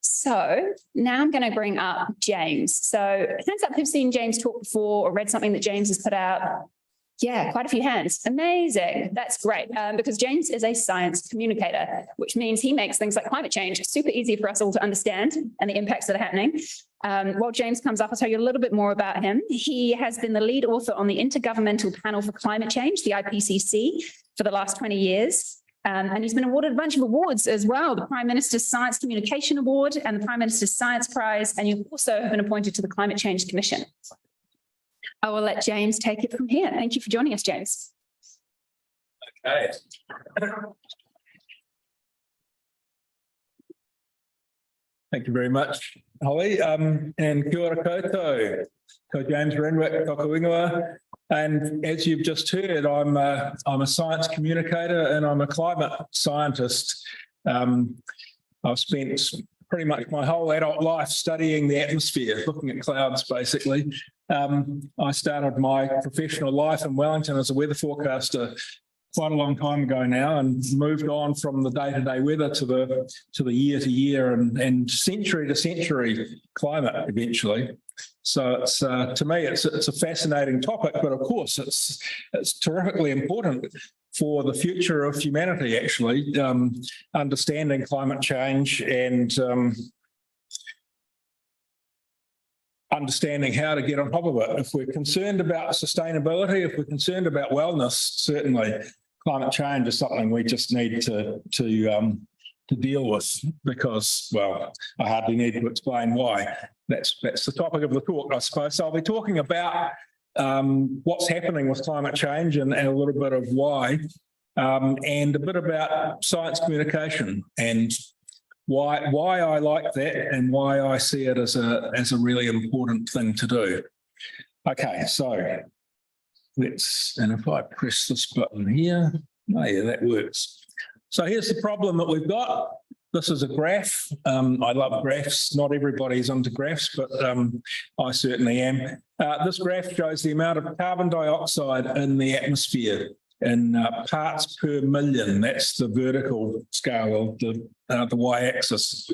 So now I'm going to bring up James. So hands up who've seen James talk before or read something that James has put out. Yeah, quite a few hands. Amazing. That's great. Because James is a science communicator, which means he makes things like climate change super easy for us all to understand and the impacts that are happening. While James comes up, I'll tell you a little bit more about him. He has been the lead author on the Intergovernmental Panel for Climate Change, the IPCC, for the last 20 years. And he's been awarded a bunch of awards as well, the Prime Minister's Science Communication Award and the Prime Minister's Science Prize. And you also have been appointed to the Climate Change Commission. I will let James take it from here. Thank you for joining us, James. Okay. Thank you very much, Holly. And kia ora koutou. Ko James Renwick, Tokawengoa. And as you've just heard, I'm a science communicator and I'm a climate scientist. I've spent pretty much my whole adult life studying the atmosphere, looking at clouds, basically. I started my professional life in Wellington as a weather forecaster quite a long time ago now, and moved on from the day-to-day weather to the year-to-year and century-to-century climate eventually. So it's to me it's a fascinating topic, but of course it's terrifically important for the future of humanity. Actually, understanding climate change and understanding how to get on top of it. If we're concerned about sustainability, if we're concerned about wellness, certainly climate change is something we just need to deal with, because, well, I hardly need to explain why. That's the topic of the talk, I suppose. So I'll be talking about what's happening with climate change and a little bit of why, and a bit about science communication and why I like that and why I see it as a really important thing to do. Okay, so and if I press this button here, oh yeah, that works. So here's the problem that we've got. This is a graph. I love graphs. Not everybody's into graphs, but I certainly am. This graph shows the amount of carbon dioxide in the atmosphere in parts per million. That's the vertical scale of the y-axis.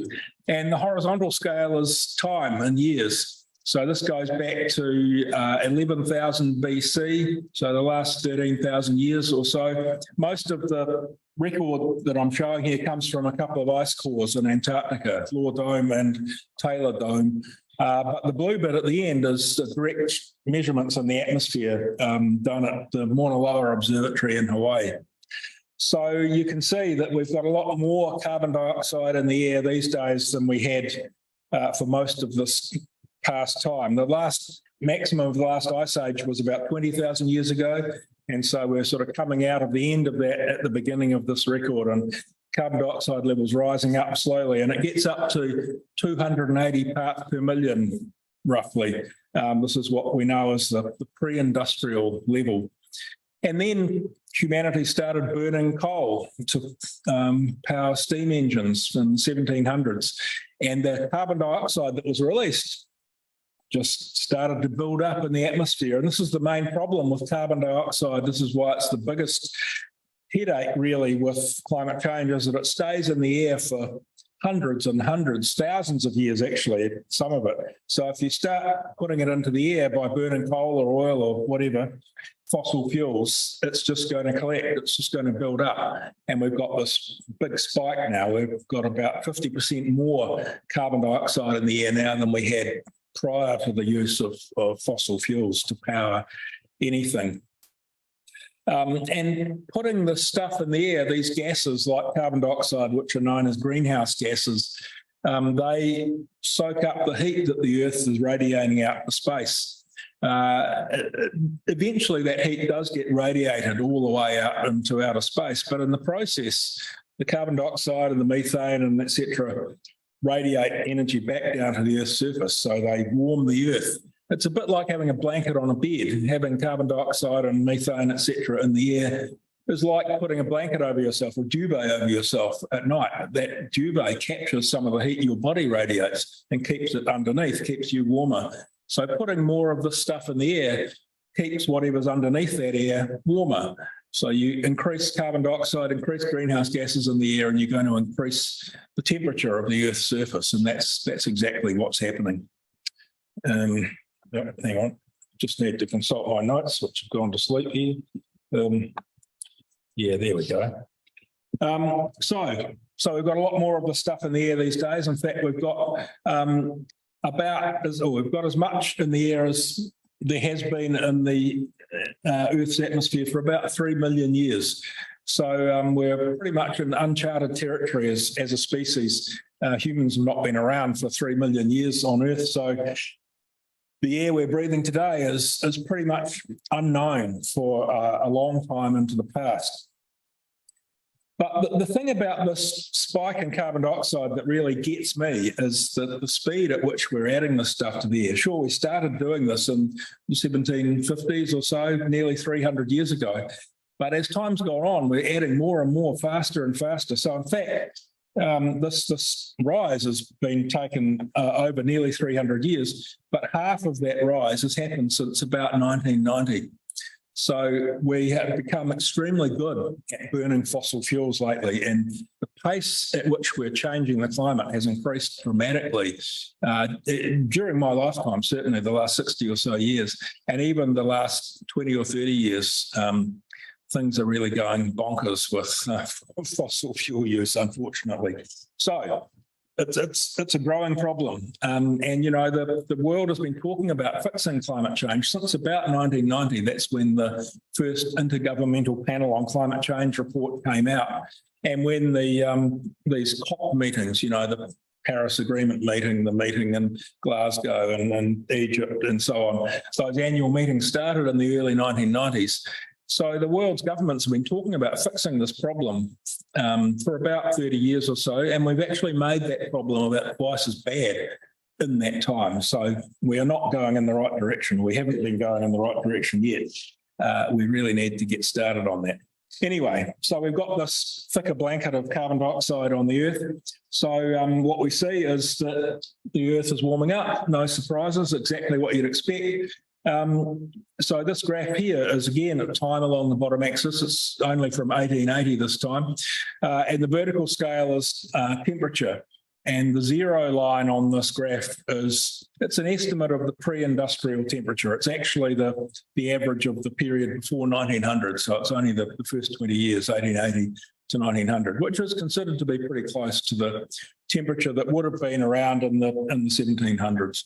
And the horizontal scale is time in years. So this goes back to 11,000 BC, so the last 13,000 years or so. Most of the record that I'm showing here comes from a couple of ice cores in Antarctica, Floor Dome and Taylor Dome. But the blue bit at the end is the direct measurements in the atmosphere done at the Mauna Loa Observatory in Hawaii. So you can see that we've got a lot more carbon dioxide in the air these days than we had for most of this past time. The last maximum of the last ice age was about 20,000 years ago. And so we're sort of coming out of the end of that at the beginning of this record, and carbon dioxide levels rising up slowly, and it gets up to 280 parts per million, roughly. This is what we know as the pre-industrial level. And then humanity started burning coal to power steam engines in the 1700s. And the carbon dioxide that was released just started to build up in the atmosphere. And this is the main problem with carbon dioxide. This is why it's the biggest headache, really, with climate change, is that it stays in the air for hundreds and hundreds, thousands of years, actually, some of it. So if you start putting it into the air by burning coal or oil or whatever, fossil fuels, it's just going to collect, it's just going to build up. And we've got this big spike now. We've got about 50% more carbon dioxide in the air now than we had prior to the use of fossil fuels to power anything. And putting this stuff in the air, these gases like carbon dioxide, which are known as greenhouse gases, they soak up the heat that the Earth is radiating out into space. Eventually that heat does get radiated all the way out into outer space, but in the process, the carbon dioxide and the methane and etc. radiate energy back down to the Earth's surface, so they warm the Earth. It's a bit like having a blanket on a bed. Having carbon dioxide and methane, etc. in the air is like putting a blanket over yourself or duvet over yourself at night. That duvet captures some of the heat your body radiates and keeps it underneath, keeps you warmer. So putting more of this stuff in the air keeps whatever's underneath that air warmer. So you increase carbon dioxide, increase greenhouse gases in the air, and you're going to increase the temperature of the Earth's surface, and that's exactly what's happening. Hang on, just need to consult my notes, which have gone to sleep here. Yeah, there we go. So we've got a lot more of the stuff in the air these days. In fact, we've got we've got as much in the air as there has been in the Earth's atmosphere for about 3 million years. So we're pretty much in uncharted territory as a species. Humans have not been around for 3 million years on Earth. So the air we're breathing today is pretty much unknown for a long time into the past. But the thing about this spike in carbon dioxide that really gets me is the speed at which we're adding this stuff to the air. Sure, we started doing this in the 1750s or so, nearly 300 years ago. But as time's gone on, we're adding more and more, faster and faster. So in fact, this rise has been taken over nearly 300 years, but half of that rise has happened since about 1990. So we have become extremely good at burning fossil fuels lately, and the pace at which we're changing the climate has increased dramatically during my lifetime, certainly the last 60 or so years, and even the last 20 or 30 years. Things are really going bonkers with fossil fuel use, unfortunately. So it's a growing problem. And, you know, the world has been talking about fixing climate change since about 1990. That's when the first Intergovernmental Panel on Climate Change report came out. And when these COP meetings, you know, the Paris Agreement meeting, the meeting in Glasgow and Egypt and so on, those annual meetings started in the early 1990s. So the world's governments have been talking about fixing this problem for about 30 years or so, and we've actually made that problem about twice as bad in that time. So we are not going in the right direction. We haven't been going in the right direction yet. We really need to get started on that. Anyway, so we've got this thicker blanket of carbon dioxide on the Earth. So what we see is that the Earth is warming up. No surprises, exactly what you'd expect. So this graph here is again at time along the bottom axis. It's only from 1880 this time. And the vertical scale is temperature. And the zero line on this graph it's an estimate of the pre-industrial temperature. It's actually the average of the period before 1900. So it's only the first 20 years, 1880 to 1900, which is considered to be pretty close to the temperature that would have been around in the 1700s.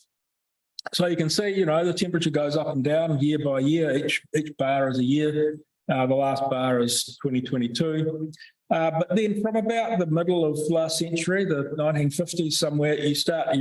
So you can see, you know, the temperature goes up and down year by year. Each bar is a year. The last bar is 2022. But then from about the middle of last century, the 1950s somewhere, you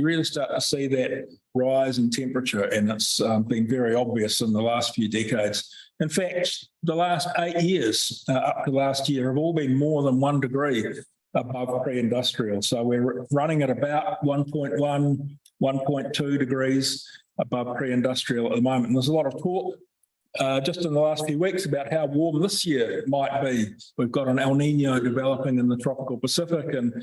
really start to see that rise in temperature, and it's been very obvious in the last few decades. In fact, the last 8 years up to last year have all been more than 1 degree above pre-industrial. So we're running at about 1.1, 1.2 degrees above pre-industrial at the moment. And there's a lot of talk just in the last few weeks about how warm this year might be. We've got an El Nino developing in the tropical Pacific, and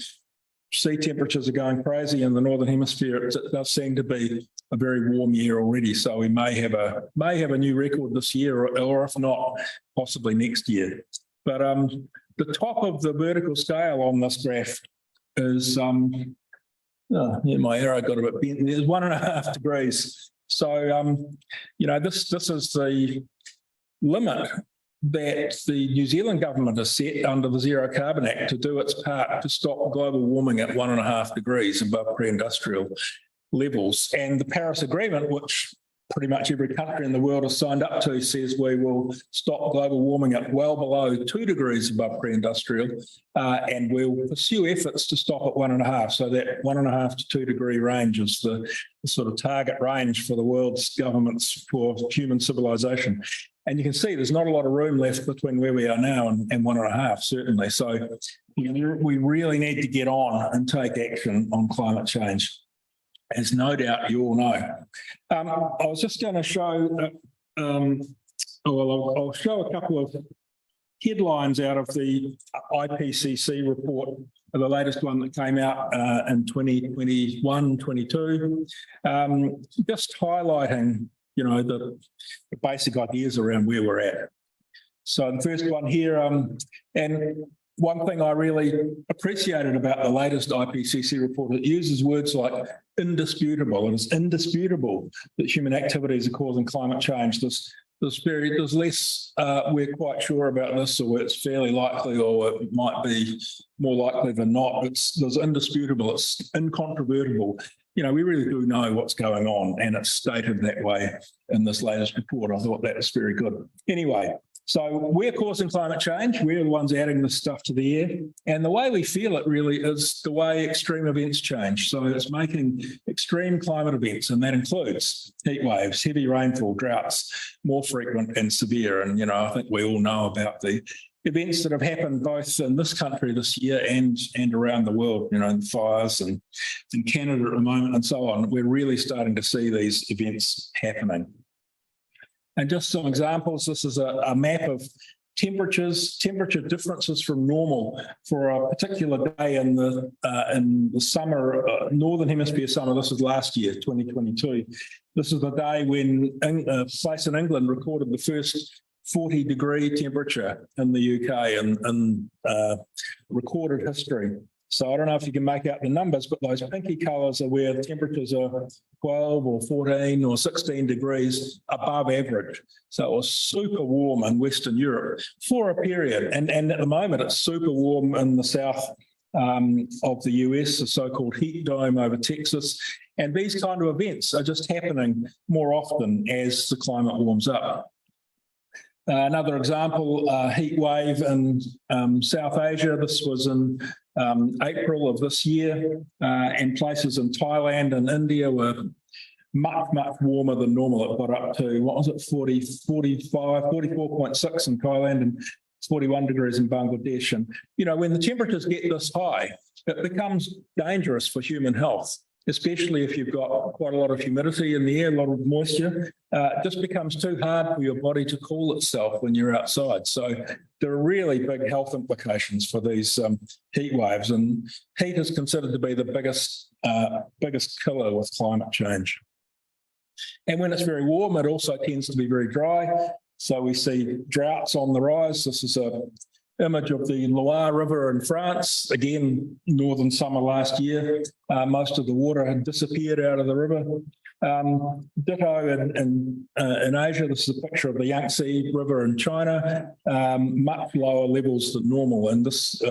sea temperatures are going crazy in the Northern Hemisphere. It does seem to be a very warm year already. So we may have a new record this year, or if not, possibly next year. But the top of the vertical scale on this graph is, my arrow got a bit bent. There's 1.5 degrees. So, you know, this is the limit that the New Zealand government has set under the Zero Carbon Act to do its part to stop global warming at 1.5 degrees above pre-industrial levels. And the Paris Agreement, which pretty much every country in the world has signed up to, says we will stop global warming at well below 2 degrees above pre-industrial, and we'll pursue efforts to stop at 1.5. So that 1.5 to 2 degree range is the sort of target range for the world's governments for human civilization. And you can see there's not a lot of room left between where we are now and 1.5, certainly. So we really need to get on and take action on climate change, as no doubt you all know. I was just going to show, I'll show a couple of headlines out of the IPCC report, the latest one that came out in 2021-22, just highlighting, you know, the basic ideas around where we're at. So the first one here, and one thing I really appreciated about the latest IPCC report, it uses words like indisputable, and it's indisputable that human activities are causing climate change. There's less we're quite sure about this, or it's fairly likely, or it might be more likely than not. There's indisputable, it's incontrovertible. You know, we really do know what's going on, and it's stated that way in this latest report. I thought that was very good. Anyway, so we're causing climate change. We're the ones adding this stuff to the air. And the way we feel it really is the way extreme events change. So it's making extreme climate events, and that includes heat waves, heavy rainfall, droughts, more frequent and severe. And, you know, I think we all know about the events that have happened both in this country this year and around the world, you know, fires and in Canada at the moment and so on. We're really starting to see these events happening. And just some examples, this is a map of temperature differences from normal for a particular day in the summer, Northern Hemisphere summer. This is last year, 2022. This is the day when a place in England recorded the first 40-degree temperature in the UK in recorded history. So I don't know if you can make out the numbers, but those pinky colours are where the temperatures are 12 or 14 or 16 degrees above average. So it was super warm in Western Europe for a period. And at the moment, it's super warm in the south of the US, the so-called heat dome over Texas. And these kind of events are just happening more often as the climate warms up. Another example, heat wave in South Asia. This was in April of this year, and places in Thailand and India were much warmer than normal. It got up to, what was it, 44.6 in Thailand and 41 degrees in Bangladesh. And, you know, when the temperatures get this high, it becomes dangerous for human health, especially if you've got quite a lot of humidity in the air, a lot of moisture. It just becomes too hard for your body to cool itself when you're outside. So there are really big health implications for these heat waves, and heat is considered to be the biggest killer with climate change. And when it's very warm, it also tends to be very dry. So we see droughts on the rise. This is an image of the Loire River in France. Again, northern summer last year, most of the water had disappeared out of the river. Ditto in Asia. This is a picture of the Yangtze River in China, much lower levels than normal. And this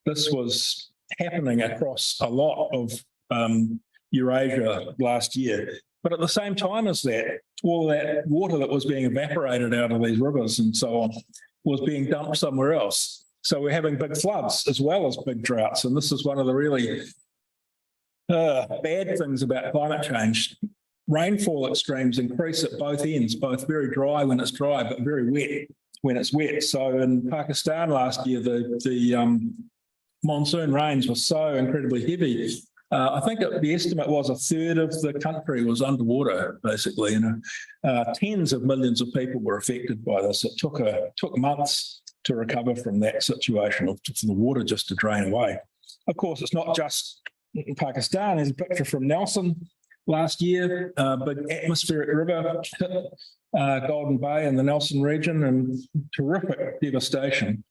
was happening across a lot of Eurasia last year. But at the same time as that, all that water that was being evaporated out of these rivers and so on was being dumped somewhere else. So we're having big floods as well as big droughts. And this is one of the really bad things about climate change. Rainfall extremes increase at both ends, both very dry when it's dry, but very wet when it's wet. So in Pakistan last year, the monsoon rains were so incredibly heavy. I think the estimate was a third of the country was underwater, basically. Tens of millions of people were affected by this. It took months to recover from that situation, for the water just to drain away. Of course, it's not just in Pakistan. There's a picture from Nelson last year, big atmospheric river hit Golden Bay in the Nelson region, and terrific devastation.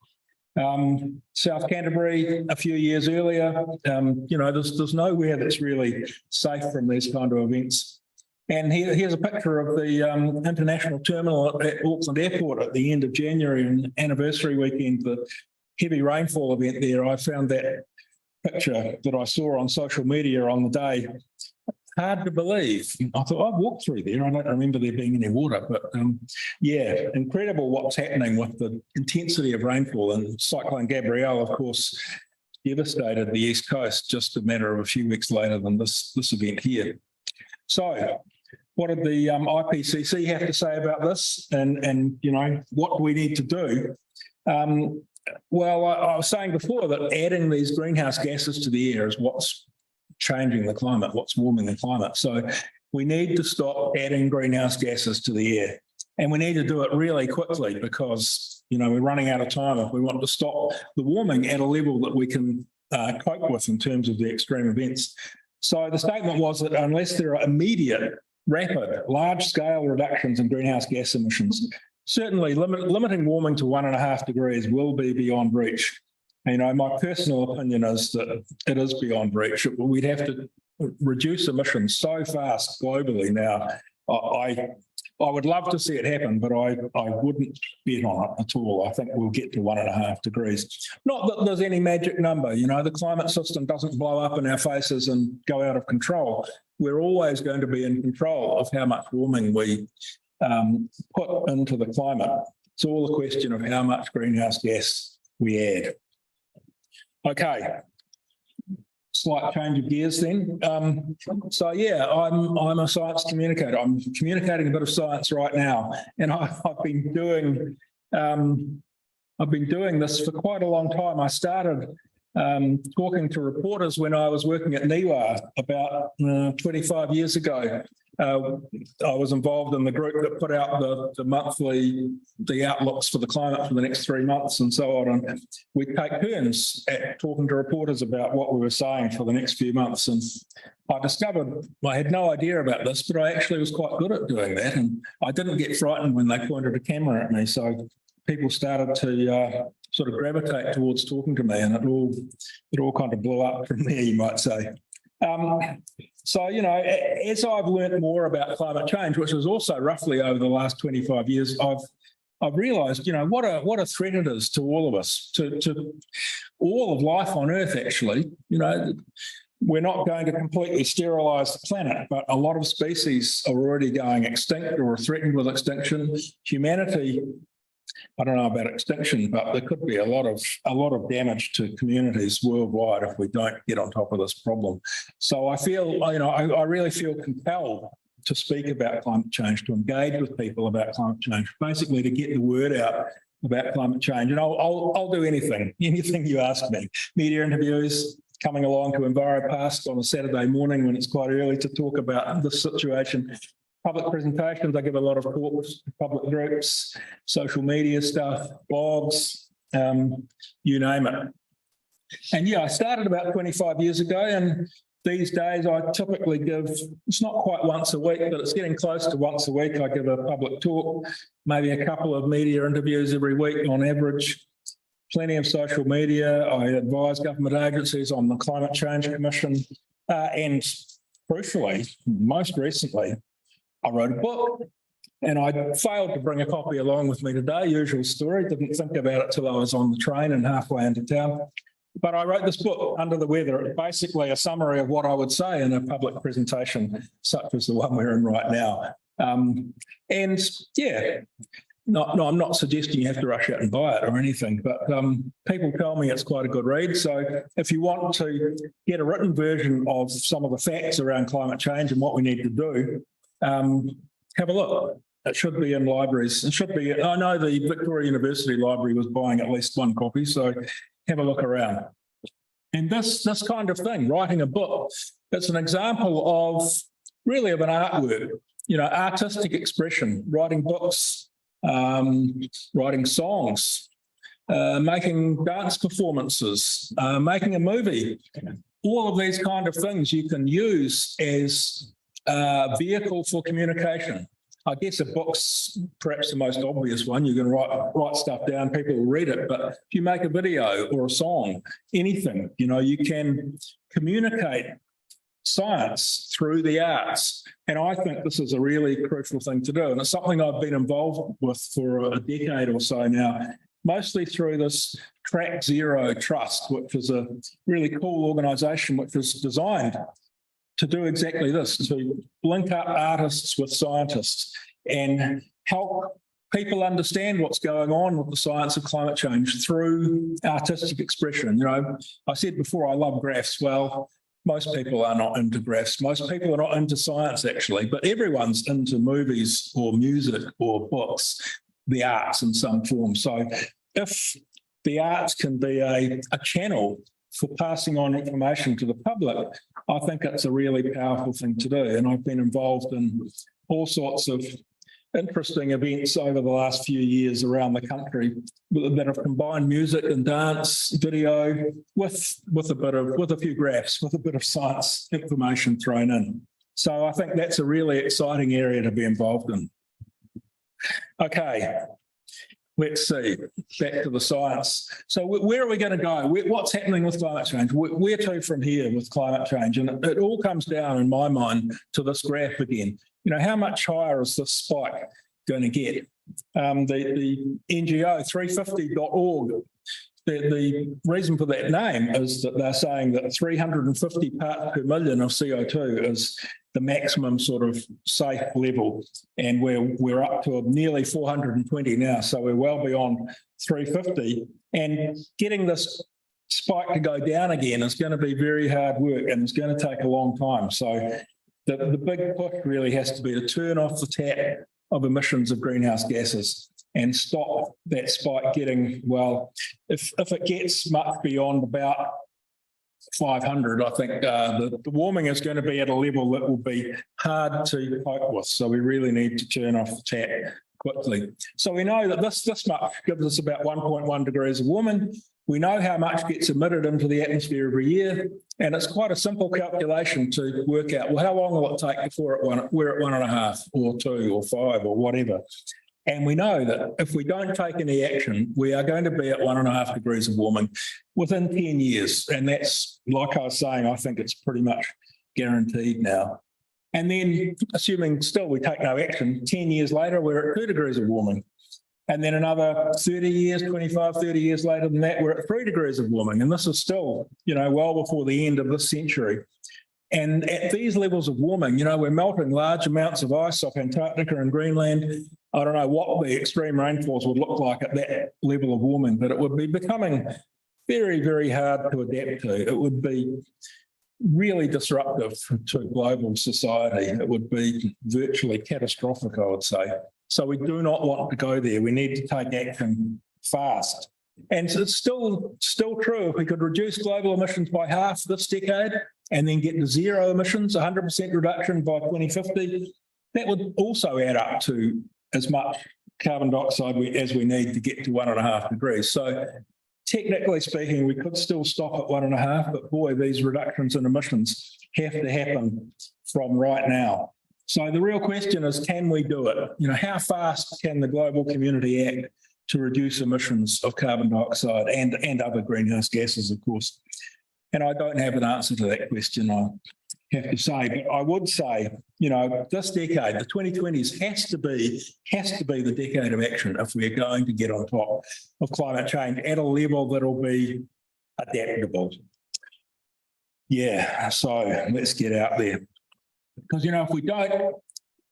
South Canterbury a few years earlier, you know, there's nowhere that's really safe from these kind of events. And here's a picture of the international terminal at Auckland Airport at the end of January, and anniversary weekend, the heavy rainfall event there. I found that picture that I saw on social media on the day hard to believe. I thought, I've walked through there. I don't remember there being any water, but yeah, incredible what's happening with the intensity of rainfall. And Cyclone Gabrielle, of course, devastated the East Coast just a matter of a few weeks later than this event here. So what did the IPCC have to say about this? And you know, what do we need to do? Well, I was saying before that adding these greenhouse gases to the air is what's changing the climate, what's warming the climate. So we need to stop adding greenhouse gases to the air. And we need to do it really quickly because, you know, we're running out of time if we want to stop the warming at a level that we can cope with in terms of the extreme events. So the statement was that unless there are immediate, rapid, large-scale reductions in greenhouse gas emissions, certainly limiting warming to 1.5 degrees will be beyond reach. You know, my personal opinion is that it is beyond reach. We'd have to reduce emissions so fast globally now. I would love to see it happen, but I wouldn't bet on it at all. I think we'll get to 1.5 degrees. Not that there's any magic number, you know, the climate system doesn't blow up in our faces and go out of control. We're always going to be in control of how much warming we put into the climate. It's all a question of how much greenhouse gas we add. Okay. Slight change of gears then. So yeah, I'm a science communicator. I'm communicating a bit of science right now, and I've been doing this for quite a long time. I started talking to reporters when I was working at NIWA about 25 years ago. I was involved in the group that put out the outlooks for the climate for the next 3 months and so on. And we take turns at talking to reporters about what we were saying for the next few months. And I discovered I had no idea about this, but I actually was quite good at doing that. And I didn't get frightened when they pointed a camera at me. So people started to sort of gravitate towards talking to me, and it all kind of blew up from there, you might say. So, you know, as I've learned more about climate change, which was also roughly over the last 25 years, I've realised, you know, what a threat it is to all of us, to all of life on Earth, actually. You know, we're not going to completely sterilise the planet, but a lot of species are already going extinct or threatened with extinction. Humanity, I don't know about extinction, but there could be a lot of damage to communities worldwide if we don't get on top of this problem. So I feel, you know, I really feel compelled to speak about climate change, to engage with people about climate change, basically to get the word out about climate change. And I'll do anything you ask me. Media interviews, coming along to EnviroPAST on a Saturday morning when it's quite early to talk about this situation. Public presentations, I give a lot of talks to public groups, social media stuff, blogs, you name it. And yeah, I started about 25 years ago, and these days I typically give, it's not quite once a week, but it's getting close to once a week. I give a public talk, maybe a couple of media interviews every week on average, plenty of social media. I advise government agencies on the Climate Change Commission, and crucially, most recently, I wrote a book, and I failed to bring a copy along with me today. Usual story, didn't think about it till I was on the train and halfway into town. But I wrote this book, Under the Weather. It's basically a summary of what I would say in a public presentation, such as the one we're in right now. And yeah, no, I'm not suggesting you have to rush out and buy it or anything, but people tell me it's quite a good read. So if you want to get a written version of some of the facts around climate change and what we need to do, have a look. It should be in libraries. It should be. I know the Victoria University Library was buying at least one copy, so have a look around. And this kind of thing, writing a book, it's an example of really of an artwork, you know, artistic expression, writing books, writing songs, making dance performances, making a movie. All of these kind of things you can use as vehicle for communication. I guess a book's perhaps the most obvious one. You can write stuff down, people will read it. But if you make a video or a song, anything, you know, you can communicate science through the arts. And I think this is a really crucial thing to do. And it's something I've been involved with for a decade or so now, mostly through this Track Zero Trust, which is a really cool organisation which was designed to do exactly this, to link up artists with scientists and help people understand what's going on with the science of climate change through artistic expression. You know, I said before, I love graphs. Well, most people are not into graphs. Most people are not into science, actually, but everyone's into movies or music or books, the arts in some form. So if the arts can be a channel for passing on information to the public, I think it's a really powerful thing to do. And I've been involved in all sorts of interesting events over the last few years around the country that have combined music and dance, video, with a few graphs, with a bit of science information thrown in. So I think that's a really exciting area to be involved in. Okay, let's see, back to the science. So where are we going to go? What's happening with climate change? Where to from here with climate change? And it all comes down, in my mind, to this graph again. You know, how much higher is this spike going to get? The NGO 350.org, the reason for that name is that they're saying that 350 parts per million of CO2 is the maximum sort of safe level, and we're up to nearly 420 now, so we're well beyond 350. And getting this spike to go down again is going to be very hard work, and it's going to take a long time. So the big push really has to be to turn off the tap of emissions of greenhouse gases and stop that spike getting, well, if it gets much beyond about 500, I think the warming is going to be at a level that will be hard to cope with. So we really need to turn off the tap quickly. So we know that this much gives us about 1.1 degrees of warming. We know how much gets emitted into the atmosphere every year, and it's quite a simple calculation to work out, well, how long will it take before we're at 1.5 or 2 or 5 or whatever. And we know that if we don't take any action, we are going to be at 1.5 degrees of warming within 10 years. And that's, like I was saying, I think it's pretty much guaranteed now. And then, assuming still we take no action, 10 years later, we're at 2 degrees of warming. And then another 30 years, 25, 30 years later than that, we're at 3 degrees of warming. And this is still, you know, well before the end of this century. And at these levels of warming, you know, we're melting large amounts of ice off Antarctica and Greenland. I don't know what the extreme rainfalls would look like at that level of warming, but it would be becoming very, very hard to adapt to. It would be really disruptive to global society. It would be virtually catastrophic, I would say. So we do not want to go there. We need to take action fast. And so it's still true. If we could reduce global emissions by half this decade and then get to zero emissions, 100% reduction by 2050, that would also add up to as much carbon dioxide as we need to get to 1.5 degrees. So technically speaking, we could still stop at 1.5, but boy, these reductions in emissions have to happen from right now. So the real question is, can we do it? You know, how fast can the global community act to reduce emissions of carbon dioxide and other greenhouse gases, of course? And I don't have an answer to that question, I have to say, but I would say, you know, this decade, the 2020s, has to be the decade of action if we're going to get on top of climate change at a level that'll be adaptable. Yeah, so let's get out there. Because, you know, if we don't,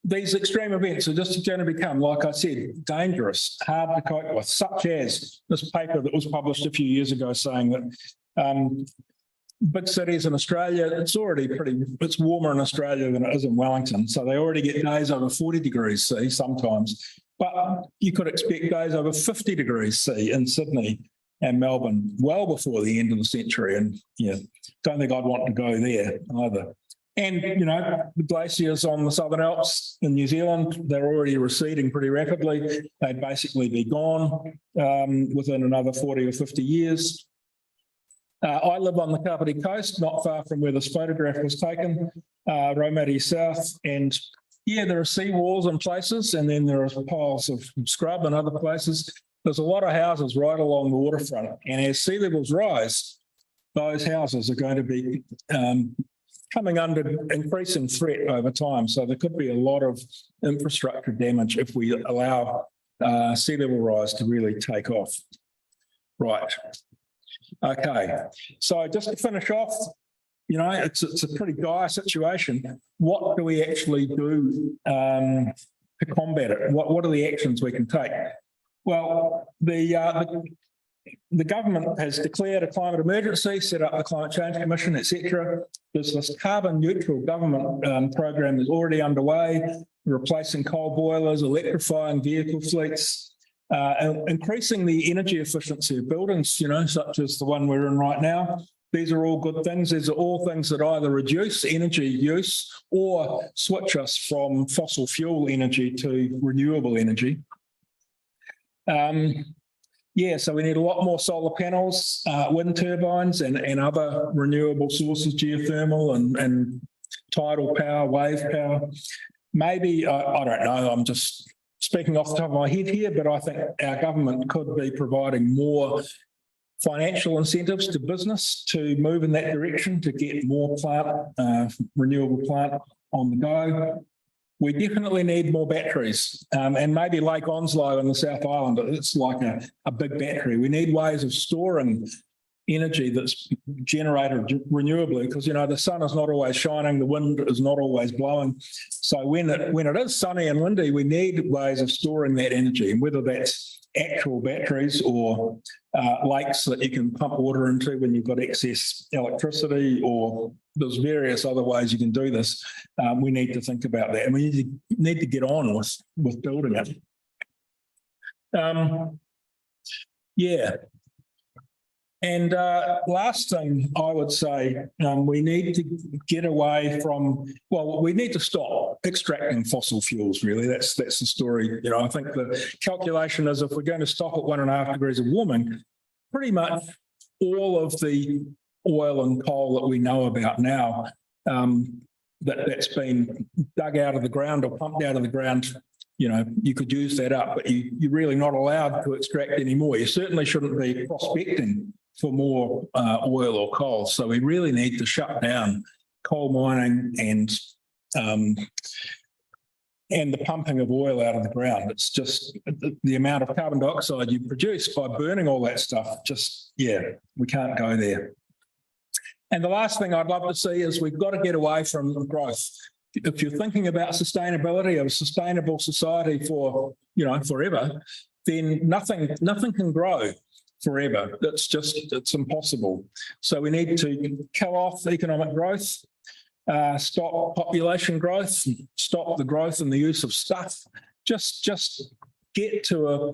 these extreme events are just going to become, like I said, dangerous, hard to cope with, such as this paper that was published a few years ago saying that big cities in Australia, it's warmer in Australia than it is in Wellington. So they already get days over 40 degrees C sometimes. But you could expect days over 50 degrees C in Sydney and Melbourne well before the end of the century. And yeah, don't think I'd want to go there either. And, you know, the glaciers on the Southern Alps in New Zealand, they're already receding pretty rapidly. They'd basically be gone within another 40 or 50 years. I live on the Kapiti coast, not far from where this photograph was taken, Raumati South. And yeah, there are seawalls in places, and then there are piles of scrub in other places. There's a lot of houses right along the waterfront. And as sea levels rise, those houses are going to be coming under increasing threat over time. So there could be a lot of infrastructure damage if we allow sea level rise to really take off. Right. Okay. So just to finish off, you know, it's a pretty dire situation. What do we actually do to combat it? What are the actions we can take? Well, the government has declared a climate emergency, set up the Climate Change Commission, etc. There's this carbon neutral government program that's already underway, replacing coal boilers, electrifying vehicle fleets, increasing the energy efficiency of buildings, you know, such as the one we're in right now. These are all good things. These are all things that either reduce energy use or switch us from fossil fuel energy to renewable energy. Yeah, so we need a lot more solar panels, wind turbines and other renewable sources, geothermal and tidal power, wave power. Maybe, I don't know, I'm just speaking off the top of my head here, but I think our government could be providing more financial incentives to business to move in that direction, to get more renewable plant on the go. We definitely need more batteries, and maybe Lake Onslow in the South Island, it's like a big battery. We need ways of storing energy that's generated renewably, because the sun is not always shining, the wind is not always blowing. So when it is sunny and windy, we need ways of storing that energy, and whether that's actual batteries or lakes that you can pump water into when you've got excess electricity, or there's various other ways you can do this. We need to think about that, and we need to get on with building it. Yeah. And last thing I would say, we need to get away from, we need to stop extracting fossil fuels, really. That's the story. I think the calculation is if we're going to stop at 1.5 degrees of warming, pretty much all of the oil and coal that we know about now, that's been dug out of the ground or pumped out of the ground, you could use that up, but you're really not allowed to extract any more. You certainly shouldn't be prospecting for more oil or coal. So we really need to shut down coal mining and the pumping of oil out of the ground. It's just the amount of carbon dioxide you produce by burning all that stuff. We can't go there. And the last thing I'd love to see is we've got to get away from growth. If you're thinking about sustainability, of a sustainable society for forever, then nothing can grow forever. It's impossible. So we need to kill off economic growth, stop population growth, stop the growth and the use of stuff. Just get to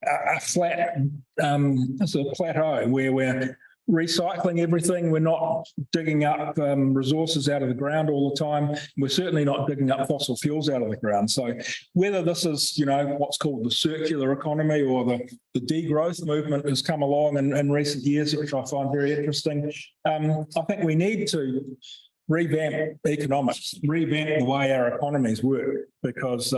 a flat plateau where we're recycling everything. We're not digging up resources out of the ground all the time. We're certainly not digging up fossil fuels out of the ground. So whether this is, what's called the circular economy or the degrowth movement has come along in recent years, which I find very interesting. I think we need to revamp economics, revamp the way our economies work, because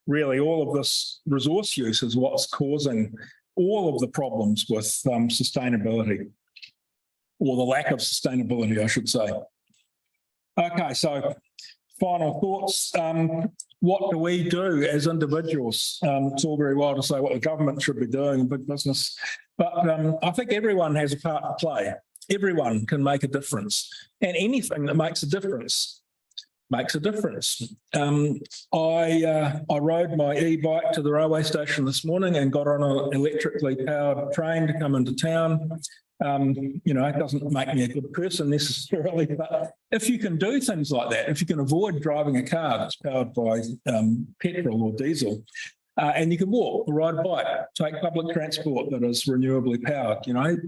really all of this resource use is what's causing all of the problems with sustainability, or the lack of sustainability, I should say. Okay, so final thoughts. What do we do as individuals? It's all very well to say what the government should be doing in big business, but I think everyone has a part to play. Everyone can make a difference, and anything that makes a difference makes a difference. I rode my e-bike to the railway station this morning and got on an electrically powered train to come into town. It doesn't make me a good person necessarily, but if you can do things like that, if you can avoid driving a car that's powered by petrol or diesel, and you can walk or ride a bike, take public transport that is renewably powered,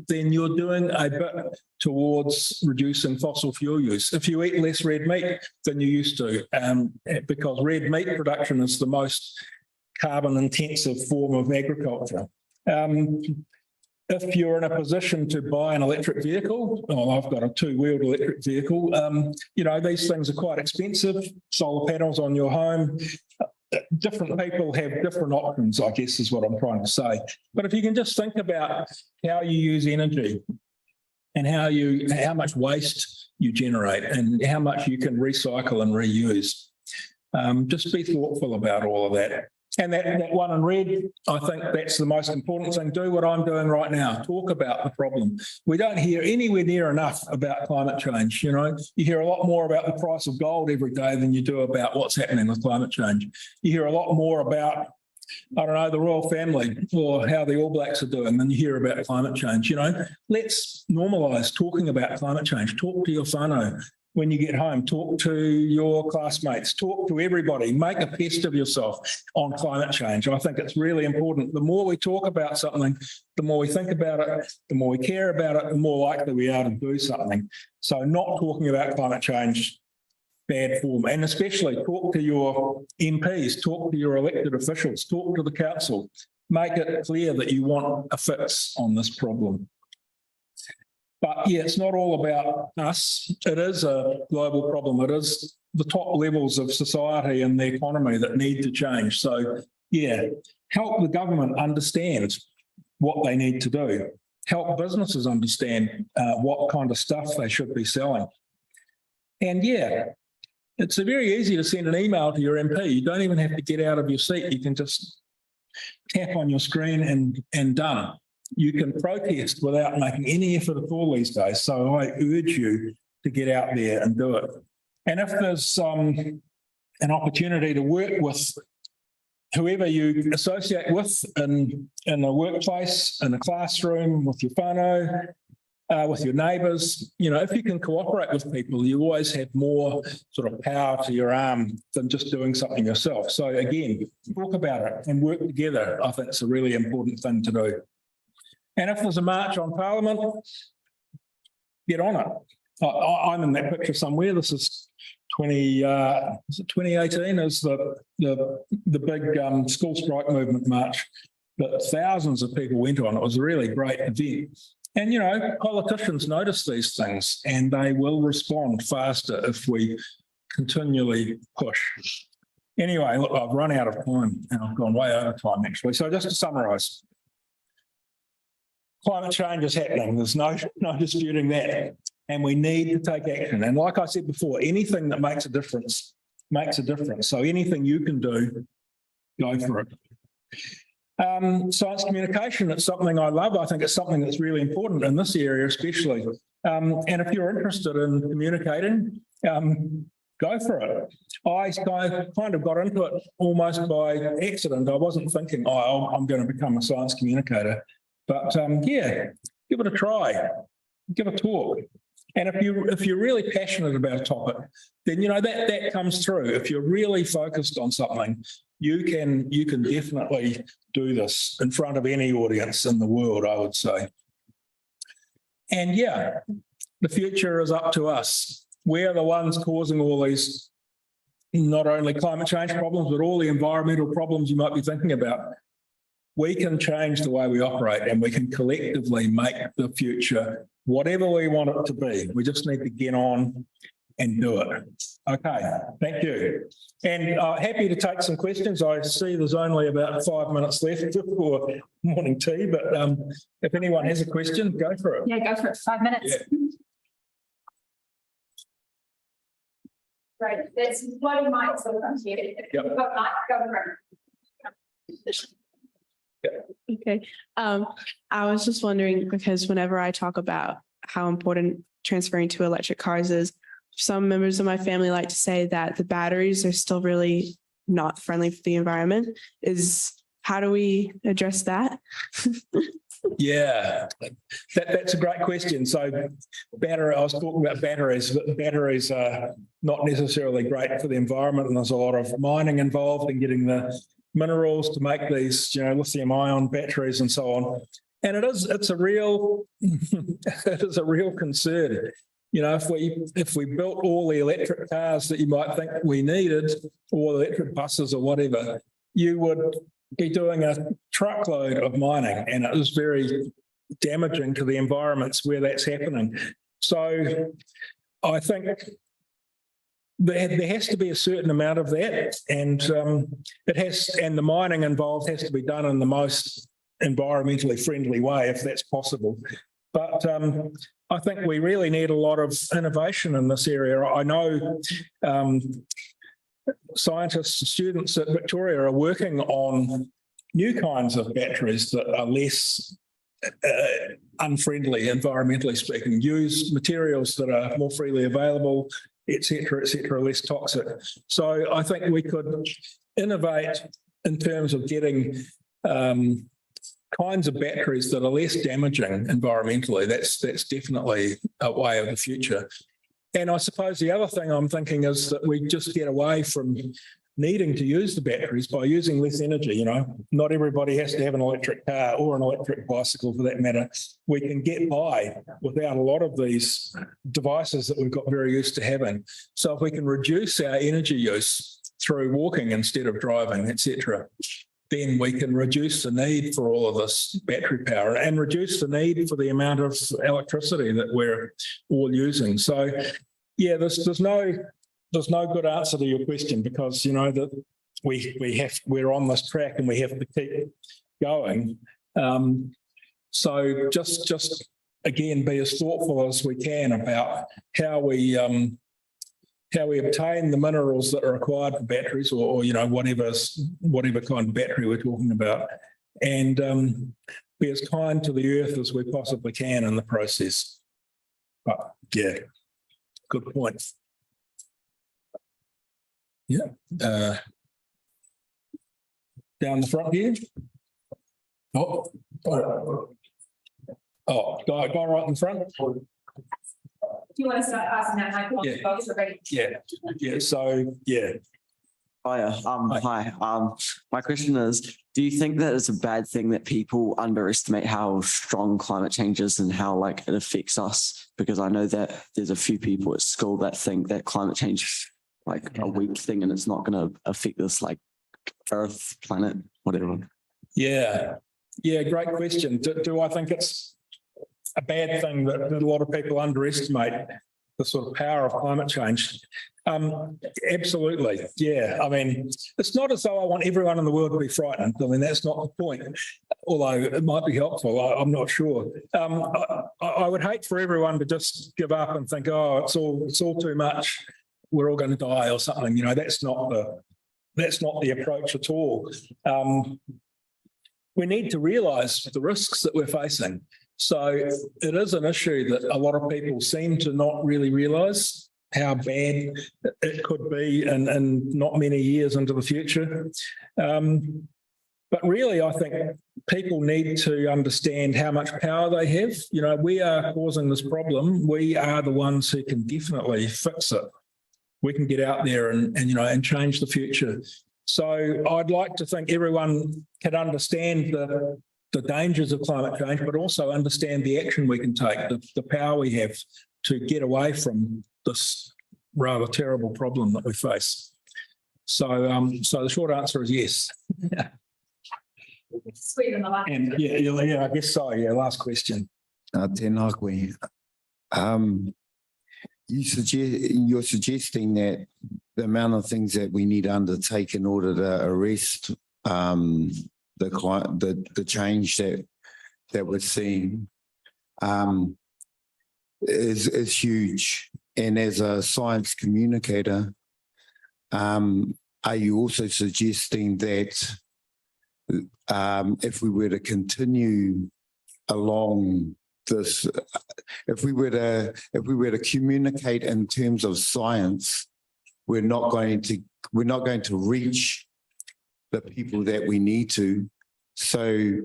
then you're doing a bit towards reducing fossil fuel use. If you eat less red meat than you used to, because red meat production is the most carbon intensive form of agriculture. If you're in a position to buy an electric vehicle, I've got a two-wheeled electric vehicle, these things are quite expensive. Solar panels on your home. Different people have different options, I guess, is what I'm trying to say. But if you can just think about how you use energy and how much waste you generate and how much you can recycle and reuse, just be thoughtful about all of that. And that one in red, I think that's the most important thing. Do what I'm doing right now. Talk about the problem. We don't hear anywhere near enough about climate change. You hear a lot more about the price of gold every day than you do about what's happening with climate change. You hear a lot more about, the royal family or how the All Blacks are doing than you hear about climate change. Let's normalise talking about climate change. Talk to your whānau. When you get home, talk to your classmates, talk to everybody, make a pest of yourself on climate change. I think it's really important. The more we talk about something, the more we think about it, the more we care about it, the more likely we are to do something. So not talking about climate change, bad form, and especially talk to your MPs, talk to your elected officials, talk to the council, make it clear that you want a fix on this problem. But yeah, it's not all about us. It is a global problem. It is the top levels of society and the economy that need to change. So, yeah, help the government understand what they need to do. Help businesses understand what kind of stuff they should be selling. And yeah, it's very easy to send an email to your MP. You don't even have to get out of your seat. You can just tap on your screen and done. You can protest without making any effort at all these days. So I urge you to get out there and do it. And if there's an opportunity to work with whoever you associate with in a workplace, in a classroom, with your whānau, with your neighbours, if you can cooperate with people, you always have more sort of power to your arm than just doing something yourself. So again, talk about it and work together. I think it's a really important thing to do. And if there's a march on Parliament, get on it. I'm in that picture somewhere. This is 2018 is the big school strike movement march that thousands of people went on. It was a really great event. And, politicians notice these things and they will respond faster if we continually push. Anyway, look, I've run out of time and I've gone way over time, actually. So just to summarise, climate change is happening. There's no disputing that. And we need to take action. And like I said before, anything that makes a difference makes a difference. So anything you can do, go for it. Science communication, it's something I love. I think it's something that's really important in this area especially. And if you're interested in communicating, go for it. I kind of got into it almost by accident. I wasn't thinking, I'm going to become a science communicator. But yeah, give it a try, give a talk. And if you're really passionate about a topic, then that comes through. If you're really focused on something, you can definitely do this in front of any audience in the world, I would say. And yeah, the future is up to us. We're the ones causing all these, not only climate change problems, but all the environmental problems you might be thinking about. We can change the way we operate and we can collectively make the future whatever we want it to be. We just need to get on and do it. Okay, thank you. And happy to take some questions. I see there's only about 5 minutes left before morning tea, but if anyone has a question, go for it. Yeah, go for it. 5 minutes. Yeah. Right, there's one mic sort of up here. Yep. You've got mic, go for it. Okay. I was just wondering, because whenever I talk about how important transferring to electric cars is, some members of my family like to say that the batteries are still really not friendly for the environment. How do we address that? Yeah, that's a great question. So I was talking about batteries, but batteries are not necessarily great for the environment, and there's a lot of mining involved in getting the minerals to make these, lithium ion batteries and so on. And it's a real concern. If we built all the electric cars that you might think we needed, or electric buses or whatever, you would be doing a truckload of mining, and it is very damaging to the environments where that's happening. So I think there has to be a certain amount of that, and the mining involved has to be done in the most environmentally friendly way, if that's possible. But I think we really need a lot of innovation in this area. I know scientists and students at Victoria are working on new kinds of batteries that are less unfriendly, environmentally speaking, use materials that are more freely available, et cetera, less toxic. So I think we could innovate in terms of getting kinds of batteries that are less damaging environmentally. That's definitely a way of the future. And I suppose the other thing I'm thinking is that we just get away from needing to use the batteries by using less energy. Not everybody has to have an electric car or an electric bicycle for that matter. We can get by without a lot of these devices that we've got very used to having. So if we can reduce our energy use through walking instead of driving, etc., then we can reduce the need for all of this battery power and reduce the need for the amount of electricity that we're all using. So, yeah, there's no there's no good answer to your question because, you know, that we're on this track and we have to keep going. So just again, be as thoughtful as we can about how we obtain the minerals that are required for batteries or you know, whatever kind of battery we're talking about, and be as kind to the earth as we possibly can in the process. But yeah, good point. Yeah. Down the front here. Oh, guy right in front. Do you want to start passing that microphone? Yeah. Folks are ready. Yeah. So yeah. Hi. My question is, do you think that it's a bad thing that people underestimate how strong climate change is and how like it affects us? Because I know that there's a few people at school that think that climate change is like a weak thing and it's not going to affect this like Earth, planet, whatever. Yeah. Great question. Do I think it's a bad thing that a lot of people underestimate the sort of power of climate change? Absolutely. Yeah. I mean, it's not as though I want everyone in the world to be frightened. I mean, that's not the point, although it might be helpful. I'm not sure. I would hate for everyone to just give up and think, oh, it's all too much. We're all going to die or something. You know, that's not the approach at all. We need to realise the risks that we're facing. So it is an issue that a lot of people seem to not really realise how bad it could be in not many years into the future. But really, I think people need to understand how much power they have. You know, we are causing this problem. We are the ones who can definitely fix it. We can get out there and change the future. So I'd like to think everyone can understand the dangers of climate change, but also understand the action we can take, the power we have to get away from this rather terrible problem that we face. So the short answer is yes. Sweet on the line. And yeah, I guess so. Yeah, last question. Tēnā koe. You're suggesting that the amount of things that we need to undertake in order to arrest the change that we're seeing is huge. And as a science communicator, are you also suggesting that if we were to continue along this, if we were to communicate in terms of science, we're not going to reach the people that we need to. So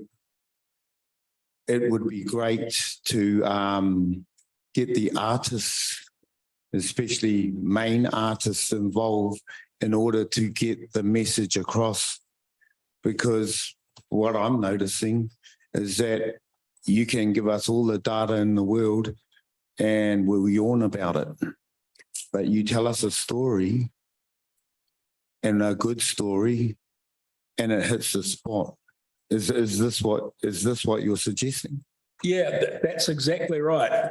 it would be great to get the artists, especially main artists, involved in order to get the message across. Because what I'm noticing is that you can give us all the data in the world and we'll yawn about it. But you tell us a story, and a good story, and it hits the spot. Is this what you're suggesting? Yeah, that's exactly right.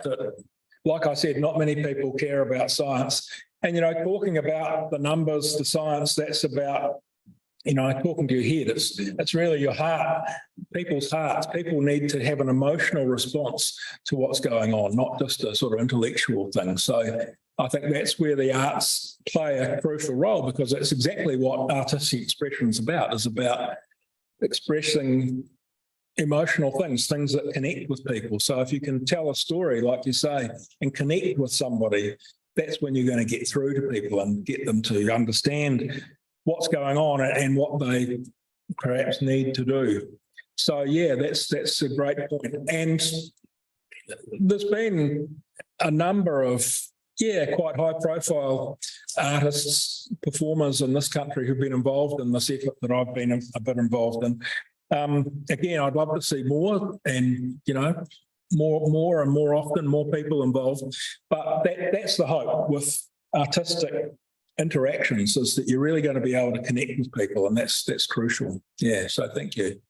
Like I said, not many people care about science. And, talking about the numbers, the science, that's about, talking to your head. It's really your heart, people's hearts. People need to have an emotional response to what's going on, not just a sort of intellectual thing. So I think that's where the arts play a crucial role, because that's exactly what artistic expression is about expressing emotional things that connect with people. So if you can tell a story, like you say, and connect with somebody, that's when you're going to get through to people and get them to understand what's going on and what they perhaps need to do. So yeah, that's a great point. And there's been a number of quite high profile artists, performers in this country who've been involved in this effort that I've been a bit involved in. Again, I'd love to see more and, more and more often, more people involved. But that's the hope with artistic interactions, is that you're really going to be able to connect with people, and that's crucial. Yeah, so thank you.